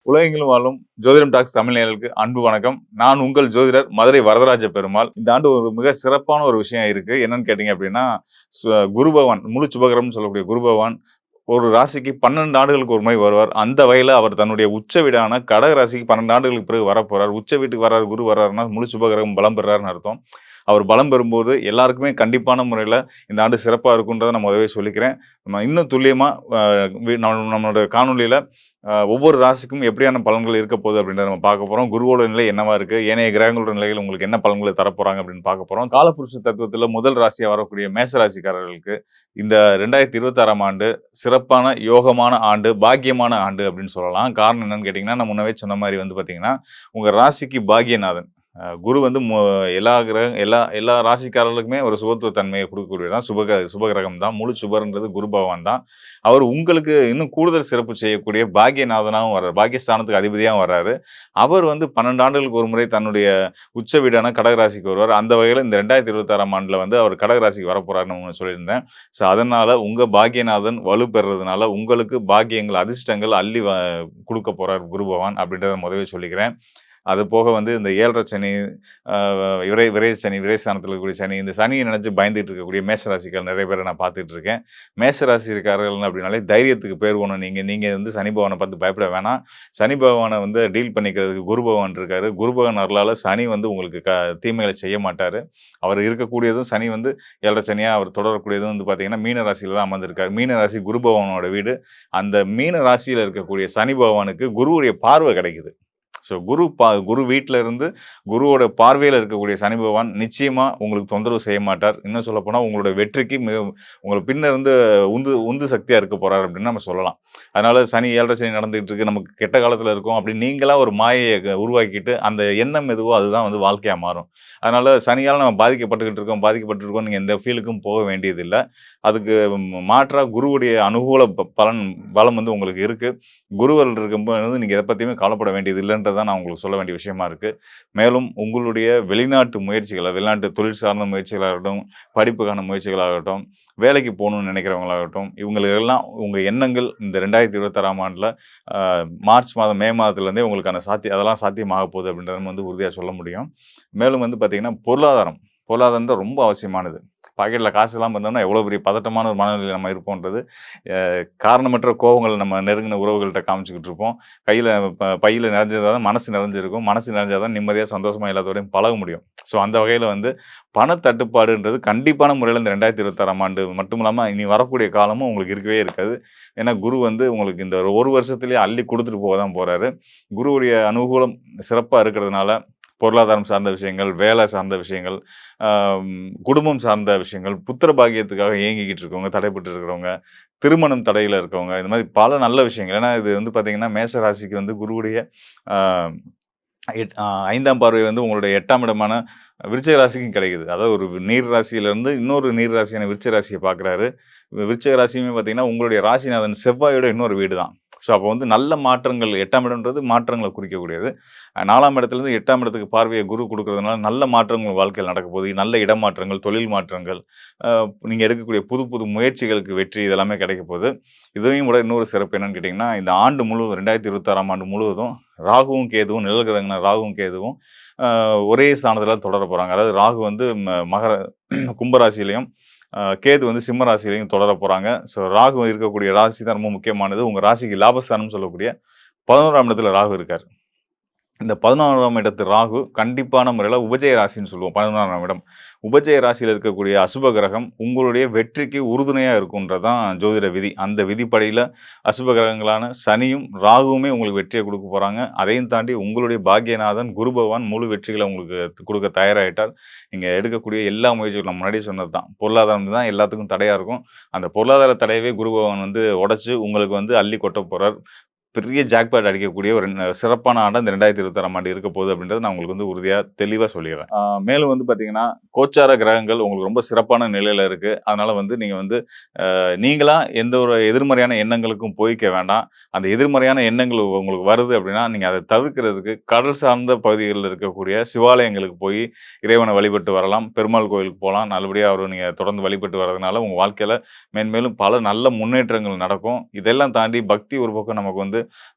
உலகெங்கிலும் வாழும் ஜோதிடம் டாக்ஸ் தமிழ் நேயர்களுக்கு அன்பு வணக்கம். நான் உங்கள் ஜோதிடர் மதுரை வரதராஜ பெருமாள். இந்த ஆண்டு ஒரு மிக சிறப்பான ஒரு விஷயம் இருக்கு. என்னன்னு கேட்டீங்க அப்படின்னா, குரு பகவான் முழு சுபகிரகம்னு சொல்லக்கூடிய குரு பகவான் ஒரு ராசிக்கு 12 ஆண்டுகளுக்கு ஒரு முறை வருவார். அந்த வகையில அவர் தன்னுடைய உச்ச வீடான கடக ராசிக்கு 12 ஆண்டுகளுக்கு பிறகு வரப்போறார். உச்ச வீட்டுக்கு வர்றாரு, குரு வர்றாருன்னா முழு சுபகிரகம் பலம் பெறாருன்னு அர்த்தம். அவர் பலம் பெறும்போது எல்லாருக்குமே கண்டிப்பான முறையில இந்த ஆண்டு சிறப்பா இருக்குன்றத நான் முதவே சொல்லிக்கிறேன். நம்ம இன்னும் துல்லியமா அ வி நம்மளோட காணொளியில ஒவ்வொரு ராசிக்கும் எப்படியான பலன்கள் இருக்க போகுது அப்படின்றத நம்ம பார்க்க போறோம். குருவோட நிலை என்னவா இருக்கு? ஏனைய கிரகங்களோட நிலைகள் உங்களுக்கு என்ன பலன்களை தரப்போறாங்க அப்படின்னு பார்க்க போறோம். காலபுருஷ தத்துவத்துல முதல் ராசியா வரக்கூடிய மேச ராசிக்காரர்களுக்கு இந்த 2026ஆம் ஆண்டு சிறப்பான யோகமான ஆண்டு, பாக்கியமான ஆண்டு அப்படின்னு சொல்லலாம். காரணம் என்னன்னு கேட்டீங்கன்னா, நான் முன்னவே சொன்ன மாரி வந்து பார்த்தீங்கன்னா, உங்க ராசிக்கு பாக்கியநாதன் குரு வந்து எல்லா கிரக எல்லா எல்லா ராசிக்காரர்களுக்குமே ஒரு சுபத்துவ தன்மையை குடுக்கக்கூடியது தான் சுபகிரகம் தான். முழு சுபர்ன்றது குரு பகவான் தான். அவர் உங்களுக்கு இன்னும் கூடுதல் சிறப்பு செய்யக்கூடிய பாக்கியநாதனாவும் வர்றாரு. பாக்கியஸ்தானத்துக்கு அதிபதியாவும் வர்றாரு. அவர் வந்து 12 ஆண்டுகளுக்கு ஒரு முறை தன்னுடைய உச்ச வீடான கடக ராசிக்கு வருவார். அந்த வகையில இந்த 2026ஆம் ஆண்டுல வந்து அவர் கடக ராசிக்கு வரப்போறாருன்னு சொல்லியிருந்தேன். ஸோ அதனால உங்க பாக்கியநாதன் வலு பெறுறதுனால உங்களுக்கு பாக்கியங்கள், அதிர்ஷ்டங்கள் அள்ளி குடுக்க போறார் குரு பகவான் அப்படின்றத முதவே சொல்லிக்கிறேன். அது போக வந்து இந்த 7 சனி, அ விரை சனி, விரைஸ்தானத்தில இருக்கக்கூடிய சனி, இந்த சனிய நினைச்சு பயந்துட்டு இருக்கக்கூடிய மேஷ ராசிக்காரர் நெறைய பேர நான் பார்த்துட்டு இருக்கேன். மேஷ ராசிக்காரர்கள் அப்படின்னாலே தைரியத்துக்கு பேர் போன நீங்க. நீங்க வந்து சனி பகவான பார்த்து பயப்பட வேணாம். சனி பகவான வந்து டீல் பண்ணிக்கிறதுக்கு குரு பகவான் இருக்காரு. குரு பகவான் அருளால சனி வந்து உங்களுக்கு தீமைகள செய்ய மாட்டாரு. அவர் இருக்கக்கூடியதும் சனி வந்து 7 சனியா அவர் தொடரக்கூடியதும் வந்து பார்த்தீங்கன்னா, மீன ராசியில தான் அமர்ந்திருக்காரு. மீன ராசி குரு பகவானோட வீடு. அந்த மீன ராசியில இருக்கக்கூடிய சனி பகவானுக்கு குருவுடைய பார்வை கிடைக்குது. ஸோ குரு வீட்ல இருந்து குருவோட பார்வையில இருக்கக்கூடிய சனி பகவான் நிச்சயமா உங்களுக்கு தொந்தரவு செய்ய மாட்டார். இன்னும் சொல்லப்போனா உங்களோட வெற்றிக்கு உங்களுக்கு பின்ன இருந்து உந்து உந்து சக்தியா இருக்க போறார் அப்படின்னு நம்ம சொல்லலாம். அதனால சனி 7 சனி நடந்துகிட்டு இருக்கு. நமக்கு கெட்ட காலத்துல இருக்கோம் அப்படின்னு நீங்களா ஒரு மாயைய உருவாக்கிட்டு அந்த எண்ணம் எதுவோ அதுதான் வந்து வாழ்க்கையா மாறும். அதனால சனியால நம்ம பாதிக்கப்பட்டுட்டு இருக்கோம். நீங்க எந்த ஃபீல்டுக்கும் போக வேண்டியதில்ல. அதுக்கு மாற்றா குருவுடைய அனுகூல பலம் வந்து உங்களுக்கு இருக்கு. குருவருள் இருக்கும்போது நீங்க எத பத்தியுமே கவலைப்பட வேண்டியது இல்லன்றத தான் நான் உங்களுக்கு சொல்ல வேண்டிய விஷயமா இருக்கு. மேலும் உங்களுடைய வெளிநாட்டு முயற்சிகள வெளிநாட்டு தொழில் சார்ந்த முயற்சிகளாகட்டும், படிப்புக்கான முயற்சிகளாகட்டும், வேலைக்கு போணும்னு நினைக்கிறவங்களாகட்டும், இவங்களுக்கெல்லாம் உங்க எண்ணங்கள் இந்த 2026ஆம் ஆண்டுல அ மார்ச் மாதம், மே மாதத்துலேருந்தே உங்களுக்கான அதெல்லாம் சாத்தியமாக போகுது அப்படின்றத நம்ம வந்து உறுதியா சொல்ல முடியும். மேலும் வந்து பார்த்தீங்கன்னா, பொருளாதாரம் தான் ரொம்ப அவசியமானது. பாக்கெட்ல காசு இல்லாம இருந்தோம்னா, எவ்வளோ பெரிய பதட்டமான ஒரு மனநிலையில நம்ம இருப்போன்றது, காரணமற்ற கோவங்கள நம்ம நெருங்கின உறவுகள்ட்ட காமிச்சுக்கிட்டு இருப்போம். கையில பையில நிறைஞ்சதா தான் மனசு நிறைஞ்சிருக்கும். மனசு நிறைஞ்சா தான் நிம்மதியா, சந்தோஷமா எல்லாத்தோடையும் பழக முடியும். ஸோ அந்த வகையில வந்து பணத்தட்டுப்பாடுன்றது கண்டிப்பான முறையில இந்த 2026ஆம் ஆண்டு மட்டும் இல்லாம, இனி வரக்கூடிய காலமும் உங்களுக்கு இருக்கவே இருக்காது. ஏன்னா, குரு வந்து உங்களுக்கு இந்த 1 வருஷத்திலேயே அள்ளி குடுத்துட்டு போக தான் போறாரு. குருவுடைய அனுகூலம் சிறப்பா இருக்கிறதுனால, பொருளாதாரம் சார்ந்த விஷயங்கள், வேலை சார்ந்த விஷயங்கள், ஆம் குடும்பம் சார்ந்த விஷயங்கள், புத்திர பாக்கியத்துக்காக ஏங்கிக்கிட்டு இருக்கவங்க, தடைப்பட்டு இருக்கிறவங்க, திருமணம் தடையில இருக்கவங்க, இந்த மாரி பல நல்ல விஷயங்கள். ஏன்னா, இது வந்து பார்த்தீங்கன்னா, மேஷ ராசிக்கு வந்து குருவுடைய ஆ எட் அ 5ஆம் பார்வை வந்து உங்களுடைய 8ஆம் இடமான விருச்சிக ராசிக்கும் கிடைக்குது. அதாவது ஒரு நீர் ராசியிலிருந்து இன்னொரு நீர் ராசியான விருச்சிக ராசிய பார்க்குறாரு. விருச்சிக ராசியுமே பார்த்தீங்கன்னா, உங்களுடைய ராசிநாதன் செவ்வாயோட இன்னொரு வீடு தான். ஸோ, அப்போ வந்து நல்ல மாற்றங்கள் 8ஆம் இடம்ன்றது மாற்றங்கள குறிக்கக்கூடியது. 4ஆம் இடத்துலேருந்து 8ஆம் இடத்துக்கு பார்வைய குரு குடுக்குறதுனால நல்ல மாற்றங்கள் உங்க வாழ்க்கையில நடக்க போகுது. நல்ல இடமாற்றங்கள், தொழில் மாற்றங்கள், அ நீங்க எடுக்கக்கூடிய புது புது முயற்சிகளுக்கு வெற்றி இதெல்லாமே கிடைக்க போகுது. இதையும் விட இன்னொரு சிறப்பு என்னன்னு கேட்டீங்கன்னா, இந்த ஆண்டு முழுவதும் 2026ஆம் ஆண்டு முழுவதும் ராகுவும், கேதுவும் நிழல் கிரகங்களான ராகுவும், கேதுவும் ஒரே ஸ்தானத்துல தொடர போறாங்க. அதாவது ராகு வந்து மகர கும்ப ராசியிலயும், கேது வந்து சிம்ம ராசியிலயும் தொடர போறாங்க. ஸோ ராகு இருக்கக்கூடிய ராசி தான் ரொம்ப முக்கியமானது. உங்க ராசிக்கு லாபஸ்தானம்னு சொல்லக்கூடிய 11ஆம் இடத்துல ராகு இருக்காரு. இந்த 11ஆம் இடத்து ராகு கண்டிப்பான முறையில உபஜய ராசின்னு சொல்லுவோம். 11ஆம் இடம். உபஜய ராசியில இருக்கக்கூடிய அசுப கிரகம் உங்களுடைய வெற்றிக்கு உறுதுணையா இருக்கும்ன்றது தான் ஜோதிட விதி. அந்த விதிப்படியில அசுப கிரகங்களான சனியும், ராகுவுமே உங்களுக்கு வெற்றிய குடுக்க போறாங்க. அதையும் தாண்டி உங்களுடைய பாக்கியநாதன் குரு பகவான் முழு வெற்றிகள உங்களுக்கு குடுக்க தயாராயிட்டார். நீங்க எடுக்கக்கூடிய எல்லா முயற்சிகளும் நான் முன்னாடியே சொன்னது தான். பொருளாதாரம் தான் எல்லாத்துக்கும் தடையா இருக்கும். அந்த பொருளாதார தடையவே குரு பகவான் வந்து உடைச்சு உங்களுக்கு வந்து அள்ளி கொட்ட போறார். பெரிய ஜாக்பாட் அடிக்கக்கூடிய ஒரு சிறப்பான ஆண்டா இந்த 2026ஆம் ஆண்டு இருக்க போகுது அப்படின்றத நான் உங்களுக்கு வந்து உறுதியா, தெளிவா சொல்லிர்றேன். மேலும் வந்து பார்த்தீங்கன்னா, கோச்சார கிரகங்கள் உங்களுக்கு ரொம்ப சிறப்பான நிலையில இருக்கு. அதனால வந்து நீங்க வந்து நீங்களா எந்த ஒரு எதிர்மறையான எண்ணங்களுக்கும் போய்க்க வேண்டாம். அந்த எதிர்மறையான எண்ணங்கள் உங்களுக்கு வருது அப்படின்னா, நீங்க அத தவிர்க்கிறதுக்கு கடல் சார்ந்த பகுதிகள்ல இருக்கக்கூடிய சிவாலயங்களுக்கு போய் இறைவன வழிபட்டு வரலாம். பெருமாள் கோயிலுக்கு போலாம். நல்லபடியா அவர நீங்க தொடர்ந்து வழிபட்டு வரதுனால, உங்க வாழ்க்கையில மேன்மேலும் பல நல்ல முன்னேற்றங்கள் நடக்கும். இதெல்லாம் தாண்டி பக்தி ஒரு பக்கம் நமக்கு வந்து வந்து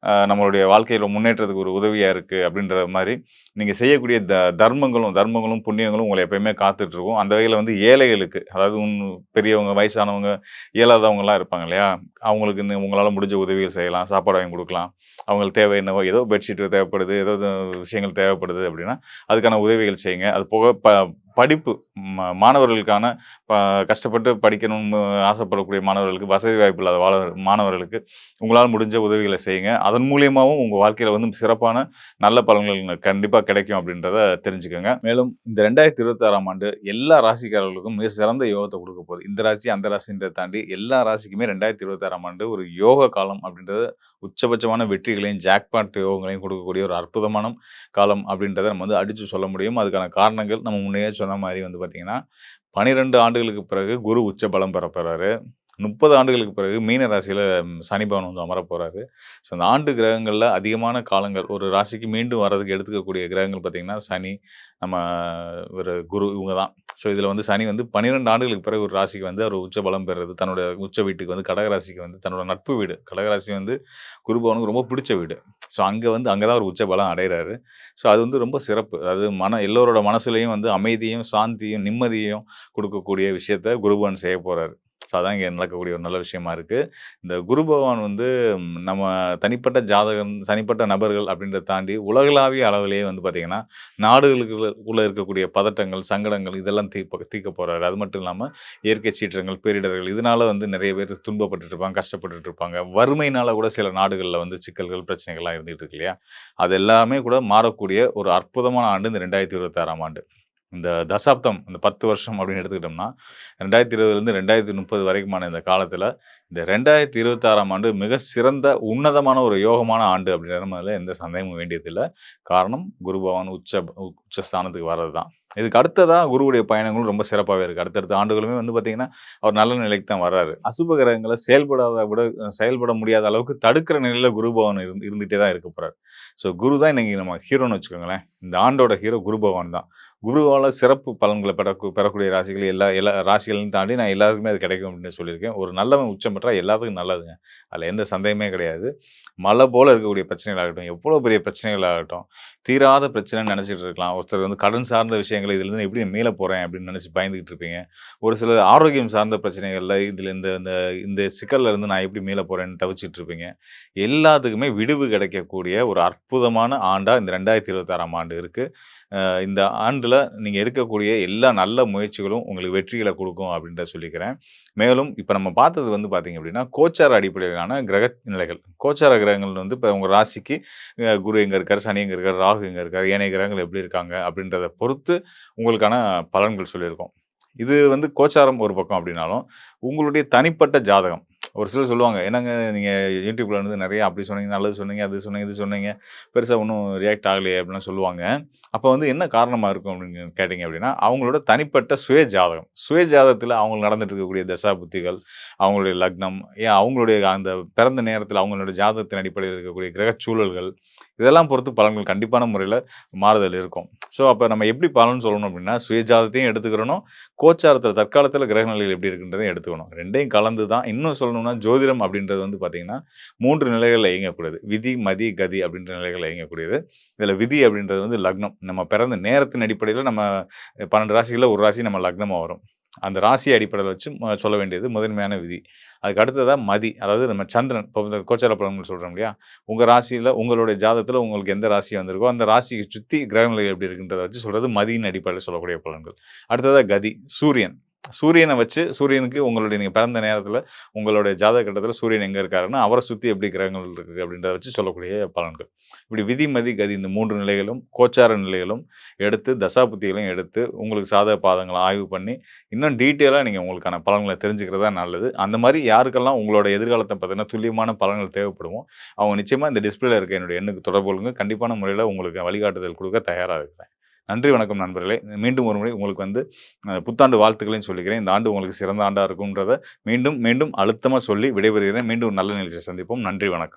நம்மளுடைய வாழ்க்கையில முன்னேற்றத்துக்கு ஒரு உதவியா இருக்கு அப்படின்ற மாரி, நீங்க செய்யக்கூடிய தர்மங்களும், புண்ணியங்களும் உங்கள எப்பயுமே காத்துட்டு இருக்கும். அந்த வகையில வந்து ஏழைகளுக்கு, அதாவது பெரியவங்க, வயசானவங்க, இயலாதவங்கலாம் இருப்பாங்க இல்லையா? அவங்களுக்கு உங்களால முடிஞ்ச உதவிகள் செய்யலாம். சாப்பாடு வாங்கி குடுக்கலாம். அவங்களுக்கு தேவை என்னவோ, ஏதோ பெட்ஷீட் தேவைப்படுது, ஏதோ விஷயங்கள் தேவைப்படுது அப்படின்னா, அதுக்கான உதவிகள் செய்யுங்க. அது போக படிப்பு மாணவர்களுக்கான ப கஷ்டப்பட்டு படிக்கணும்னு ஆசைப்படக்கூடிய மாணவர்களுக்கு, வசதி வாய்ப்பு இல்லாத மாணவர்களுக்கு உங்களால முடிஞ்ச உதவிகள செய்யுங்க. அதன் மூலியமாவும் உங்க வாழ்க்கையில வந்து சிறப்பான நல்ல பலன்கள் கண்டிப்பா கிடைக்கும் அப்படின்றத தெரிஞ்சுக்கங்க. மேலும் இந்த 2026ஆம் ஆண்டு எல்லா ராசிக்காரர்களுக்கும் மிக சிறந்த யோகத்த குடுக்கப் போகுது. இந்த ராசி, அந்த ராசின்றத தாண்டி எல்லா ராசிக்குமே 2026ஆம் ஆண்டு ஒரு யோக காலம் அப்படின்றது உச்சபட்சமான வெற்றிகளையும், ஜாக்பாட் யோகங்களையும் குடுக்கக்கூடிய ஒரு அற்புதமான காலம் அப்படின்றத நம்ம வந்து அடிச்சு சொல்ல முடியும். அதுக்கான காரணங்கள் நம்ம முன்னயே சொன்ன மாரி வந்து பார்த்தீங்கன்னா, 12 ஆண்டுகளுக்கு பிறகு குரு உச்ச பலம் பெறப் போறாரு. 30 ஆண்டுகளுக்கு பிறகு மீன ராசியில சனி பகவான் வந்து அமரப் போறாரு. ஸோ அந்த ஆண்டு கிரகங்கள்ல அதிகமான காலங்கள் ஒரு ராசிக்கு மீண்டும் வர்றதுக்கு எடுத்துக்கக்கூடிய கிரகங்கள் பார்த்தீங்கன்னா, சனி, நம்ம ஒரு குரு இவங்க தான். ஸோ இதில வந்து சனி வந்து 12 ஆண்டுகளுக்கு பிறகு ஒரு ராசிக்கு வந்து அவர் உச்ச பலம் பெறுறது. தன்னோட உச்ச வீட்டுக்கு வந்து கடக ராசிக்கு வந்து தன்னோட நட்பு வீடு. கடக ராசி வந்து குரு பகவானுக்கு ரொம்ப பிடிச்ச வீடு. ஸோ அங்க தான் அவர் உச்ச பலம் அடையறாரு. ஸோ அது வந்து ரொம்ப சிறப்பு. அதாவது எல்லோரோட மனசுலயும் வந்து அமைதியும், சாந்தியும், நிம்மதியும் குடுக்கக்கூடிய விஷயத்த குரு பகவான் செய்யப் போறாரு. ஸோ அதான் இங்க நடக்கக்கூடிய ஒரு நல்ல விஷயமா இருக்கு. இந்த குரு பகவான் வந்து நம்ம தனிப்பட்ட ஜாதகம், தனிப்பட்ட நபர்கள் அப்படின்றத தாண்டி உலகளாவிய அளவிலேயே வந்து பார்த்தீங்கன்னா, நாடுகளுக்குள்ள இருக்கக்கூடிய பதட்டங்கள், சங்கடங்கள் இதெல்லாம் தீர்க்கப் போறாரு. அது மட்டும் இல்லாம இயற்கை சீற்றங்கள், பேரிடர்கள் இதனால வந்து நெறைய பேர் துன்பப்பட்டுட்டு இருப்பாங்க, கஷ்டப்பட்டுட்டு இருப்பாங்க. வறுமையினால கூட சில நாடுகள்ல வந்து சிக்கல்கள், பிரச்சனைகள்லாம் இருந்துட்டு இருக்கு இல்லையா? அது எல்லாமே கூட மாறக்கூடிய ஒரு அற்புதமான ஆண்டு இந்த 2026ஆம் ஆண்டு. இந்த தசாப்தம், இந்த 10 வருஷம் அப்படின்னு எடுத்துக்கிட்டோம்னா, 2020லேருந்து 2030 வரைக்குமான இந்த காலத்தில, இந்த 2026ஆம் ஆண்டு மிக சிறந்த உன்னதமான ஒரு யோகமான ஆண்டு அப்படின்றதுல எந்த சந்தேகமும் வேண்டியதில்ல. காரணம் குரு பகவான் உச்ச ஸ்தானத்துக்கு வர்றது தான். இதுக்கு அடுத்ததா குருவுடைய பயணங்களும் ரொம்ப சிறப்பாவே இருக்கு. அடுத்தடுத்த ஆண்டுகளுமே வந்து பார்த்தீங்கன்னா, அவர் நல்ல நிலைக்கு தான் வர்றாரு. அசுப கிரகங்கள செயல்பட முடியாத அளவுக்கு தடுக்கிற நிலையில குரு பகவான் இருந்துட்டே தான் இருக்க போறாரு. ஸோ குரு தான் இன்னைக்கு நம்ம ஹீரோன்னு வச்சுக்கோங்களேன். இந்த ஆண்டோட ஹீரோ குரு பகவான் தான். குருவால சிறப்பு பலன்கள பெறக்கூடிய ராசிகள் எல்லா எல்லா ராசிகளையும் தாண்டி நான் எல்லாருக்குமே அது கிடைக்கும் அப்படின்னு சொல்லியிருக்கேன். ஒரு நல்லவன் உச்சம் பெற்றா எல்லாத்துக்கும் நல்லதுங்க. அதில எந்த சந்தேகமே கிடையாது. மலை போல இருக்கக்கூடிய பிரச்சனைகள் ஆகட்டும், எவ்வளோ பெரிய பிரச்சனைகள் ஆகட்டும், தீராத பிரச்சனைன்னு நெனச்சிட்டு இருக்கலாம். ஒருத்தர் வந்து கடன் சார்ந்த விஷயங்கள் இதுலருந்து எப்படி மீள போறேன் அப்படின்னு நெனச்சு பயந்துகிட்டு இருப்பீங்க. ஒரு சிலர் ஆரோக்கியம் சார்ந்த பிரச்சனைகள்ல இதுல இந்த இந்த இந்த சிக்கல்ல இருந்து நான் எப்படி மீள போறேன்னு தவிச்சிட்டு இருப்பீங்க. எல்லாத்துக்குமே விடிவு கிடைக்கக்கூடிய ஒரு அற்புதமான ஆண்டா இந்த 2026ஆம் ஆண்டு இருக்கு. இந்த ஆண்டுல நீங்க எடுக்கக்கூடிய எல்லா நல்ல முயற்சிகளும் உங்களுக்கு வெற்றிகள குடுக்கும் அப்படின்றத சொல்லிக்கிறேன். மேலும் இப்ப நம்ம பார்த்தது வந்து பார்த்தீங்க அப்படின்னா, கோச்சார அடிப்படையிலான கிரக நிலைகள். கோச்சார கிரகங்கள் வந்து இப்ப உங்க ராசிக்கு குரு எங்க இருக்காரு, சனி எங்க இருக்காரு, ராகு எங்க இருக்காரு, ஏனைய கிரகங்கள் எப்படி இருக்காங்க அப்படின்றத பொறுத்து உங்களுக்கான பலன்கள் சொல்லியிருக்கோம். இது வந்து கோச்சாரம் ஒரு பக்கம் அப்படின்னாலும், உங்களுடைய தனிப்பட்ட ஜாதகம். ஒரு சிலர் சொல்லுவாங்க, "என்னங்க நீங்க YouTubeல வந்து நெறைய அப்படி சொன்னீங்க, நல்லது சொன்னீங்க, அது சொன்னீங்க, இது சொன்னீங்க. பெருசா ஒண்ணும் ரியாக்ட் ஆகலையே" அப்படிலாம் சொல்லுவாங்க. அப்ப வந்து என்ன காரணமா இருக்கும் அப்படின்னு கேட்டீங்க அப்படின்னா, அவங்களோட தனிப்பட்ட சுய ஜாதகம். சுய ஜாதகத்துல அவங்களுக்கு நடந்துட்டு இருக்கக்கூடிய தசா புத்திகள், அவங்களுடைய லக்னம், ஏன் அவங்களுடைய அந்த பிறந்த நேரத்துல அவங்களுடைய ஜாதகத்தின் அடிப்படையில் இருக்கக்கூடிய கிரகச் சூழல்கள், இதெல்லாம் பொறுத்து பலன்கள் கண்டிப்பான முறையில மாறுதல் இருக்கும். ஸோ, அப்ப நம்ம எப்படி பலன் சொல்லணும் அப்படின்னா, சுய ஜாதகத்தையும் எடுத்துக்கிறணும், கோச்சாரத்துல தற்காலத்துல கிரக நிலைகள் எப்படி இருக்குன்றதையும் எடுத்துக்கணும். 2யும் கலந்து தான் இன்னும் சொல்லணும்னா, ஜோதிடம் அப்படின்றது வந்து பார்த்தீங்கன்னா, 3 நிலைகள்ல இயங்கக்கூடியது. விதி, மதி, கதி அப்படின்ற நிலைகள்ல இயங்கக்கூடியது. இதுல விதி அப்படின்றது வந்து லக்னம். நம்ம பிறந்த நேரத்தின் அடிப்படையில நம்ம 12 ராசிகள்ல ஒரு ராசி நம்ம லக்னமா வரும். அந்த ராசிய அடிப்படையில வச்சு சொல்ல வேண்டியது முதன்மையான விதி. அதுக்கு அடுத்ததா மதி. அதாவது நம்ம சந்திரன் இப்போ இந்த கோச்சார பலன்கள் சொல்றோம் இல்லையா? உங்க ராசியில உங்களுடைய ஜாதகத்துல உங்களுக்கு எந்த ராசி வந்திருக்கோ, அந்த ராசிய சுத்தி கிரகநிலை எப்படி இருக்குன்றத வச்சு சொல்றது மதியின் அடிப்படையில சொல்லக்கூடிய பலன்கள். அடுத்ததா கதி, சூரியன். சூரியன வச்சு சூரியனுக்கு உங்களுடைய நீங்க பிறந்த நேரத்துல உங்களுடைய ஜாதக கட்டத்துல சூரியன் எங்க இருக்காருன்னா, அவர சுத்தி எப்படி கிரகங்கள் இருக்கு அப்படின்றத வச்சு சொல்லக்கூடிய பலன்கள். இப்படி விதி, மதி, கதி இந்த 3 நிலைகளும், கோச்சார நிலைகளும் எடுத்து, தசாபுத்திகளையும் எடுத்து, உங்களுக்கு சாதக பாதங்கள ஆய்வு பண்ணி, இன்னும் டீட்டெயிலா நீங்க உங்களுக்கான பலன்கள தெரிஞ்சுக்கிறது தான் நல்லது. அந்த மாரி யாருக்கெல்லாம் உங்களோட எதிர்காலத்த பார்த்தீங்கன்னா, துல்லியமான பலன்கள் தேவைப்படுமோ, அவங்க நிச்சயமா இந்த டிஸ்ப்ளேல இருக்க என்னுடைய எண்ணுக்கு தொடர்பு கொள்ளுங்க. கண்டிப்பான முறையில உங்களுக்கு வழிகாட்டுதல் குடுக்க தயாரா இருக்கிறேன். நன்றி, வணக்கம் நண்பர்களே. மீண்டும் ஒரு முறை உங்களுக்கு வந்து புத்தாண்டு வாழ்த்துக்களையும் சொல்லிக்கிறேன். இந்த ஆண்டு உங்களுக்கு சிறந்த ஆண்டா இருக்கும்ன்றத மீண்டும், மீண்டும் அழுத்தமா சொல்லி விடைபெறுகிறேன். மீண்டும் ஒரு நல்ல நிகழ்ச்சியில சந்திப்போம். நன்றி, வணக்கம்.